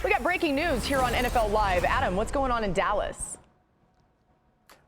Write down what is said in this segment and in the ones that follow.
We got breaking news here on NFL Live. Adam, what's going on in Dallas?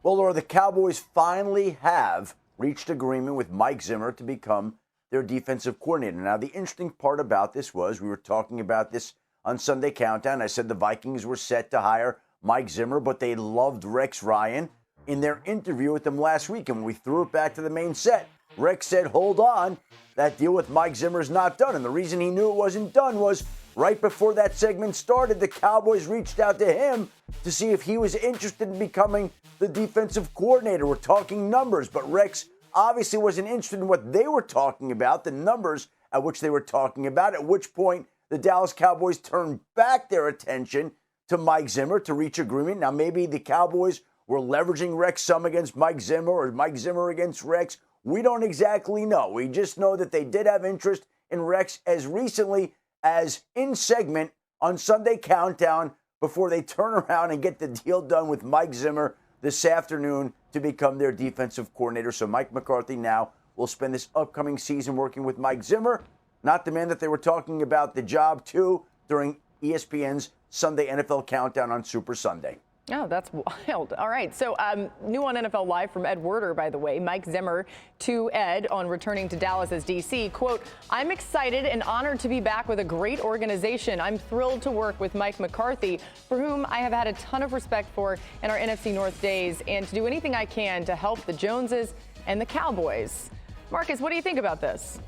Well, Laura, the Cowboys finally have reached agreement with Mike Zimmer to become their defensive coordinator. Now, the interesting part about this was we were talking about this on Sunday Countdown. I said the Vikings were set to hire Mike Zimmer, but they loved Rex Ryan in their interview with them last week. And when we threw it back to the main set, Rex said, hold on, that deal with Mike Zimmer is not done. And the reason he knew it wasn't done was right before that segment started, the Cowboys reached out to him to see if he was interested in becoming the defensive coordinator. We're talking numbers, but Rex obviously wasn't interested in what they were talking about, the numbers at which they were talking about, at which point the Dallas Cowboys turned back their attention to Mike Zimmer to reach agreement. Now, maybe the Cowboys were leveraging Rex some against Mike Zimmer or Mike Zimmer against Rex. We don't exactly know. We just know that they did have interest in Rex as recently as in segment on Sunday Countdown before they turn around and get the deal done with Mike Zimmer this afternoon to become their defensive coordinator. So Mike McCarthy now will spend this upcoming season working with Mike Zimmer, not the man that they were talking about the job to during ESPN's Sunday NFL Countdown on Super Sunday. Oh, that's wild. All right. So new on NFL Live from Ed Werder, by the way, Mike Zimmer to Ed on returning to Dallas as DC. Quote, I'm excited and honored to be back with a great organization. I'm thrilled to work with Mike McCarthy, for whom I have had a ton of respect for in our NFC North days, and to do anything I can to help the Joneses and the Cowboys. Marcus, what do you think about this?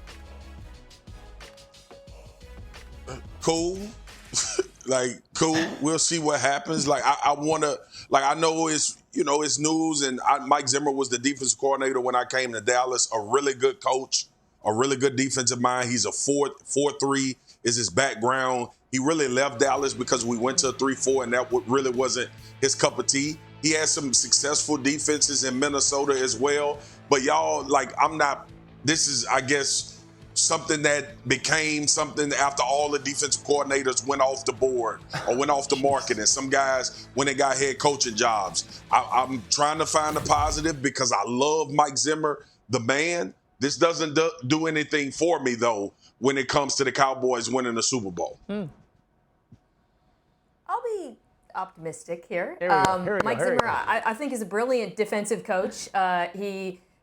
Cool. Cool. We'll see what happens. I want to, I know it's, it's news, and Mike Zimmer was the defensive coordinator when I came to Dallas, a really good coach, a really good defensive mind. He's a 4-3 is his background. He really left Dallas because we went to a 3-4, and that really wasn't his cup of tea. He had some successful defenses in Minnesota as well. But y'all, this is, I guess, something that became something after all the defensive coordinators went off the board or went off the market, and some guys when they got head coaching jobs. I'm trying to find the positive because I love Mike Zimmer, the man. This doesn't do anything for me, though, when it comes to the Cowboys winning the Super Bowl. I'll be optimistic here. Mike Zimmer, I think, is a brilliant defensive coach.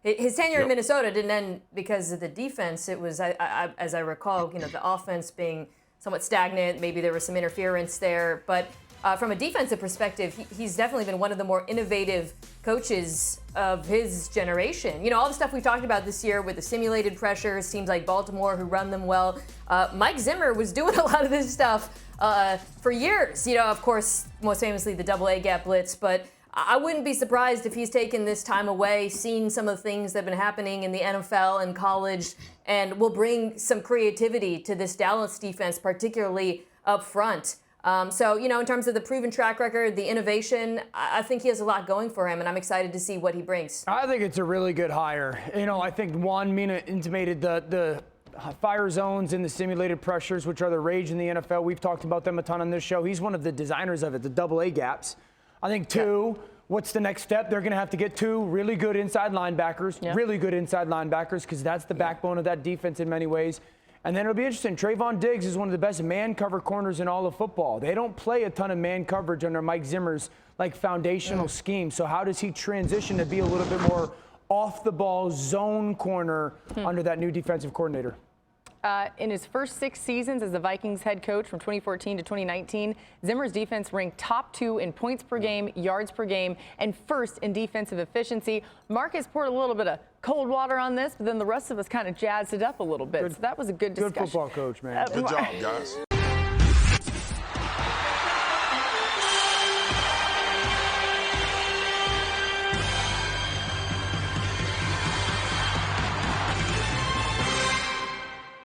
His tenure in Minnesota didn't end because of the defense. It was, as I recall, the offense being somewhat stagnant. Maybe there was some interference there. But from a defensive perspective, he's definitely been one of the more innovative coaches of his generation. All the stuff we talked about this year with the simulated pressures, teams like Baltimore who run them well. Mike Zimmer was doing a lot of this stuff for years. Of course, most famously the double A gap blitz, but I wouldn't be surprised if he's taken this time away, seen some of the things that have been happening in the NFL and college, and will bring some creativity to this Dallas defense, particularly up front. So, in terms of the proven track record, the innovation, I think he has a lot going for him, and I'm excited to see what he brings. I think it's a really good hire. I think Mina intimated the fire zones and the simulated pressures, which are the rage in the NFL. We've talked about them a ton on this show. He's one of the designers of it, the double A gaps. I think, two, what's the next step? They're going to have to get two really good inside linebackers, because that's the backbone of that defense in many ways. And then it'll be interesting. Trayvon Diggs is one of the best man cover corners in all of football. They don't play a ton of man coverage under Mike Zimmer's foundational scheme. So how does he transition to be a little bit more off the ball zone corner under that new defensive coordinator? In his first 6 seasons as the Vikings head coach from 2014 to 2019, Zimmer's defense ranked top 2 in points per game, yards per game, and first in defensive efficiency. Marcus poured a little bit of cold water on this, but then the rest of us kind of jazzed it up a little bit. So that was a good discussion. Good football coach, man. Good job, guys.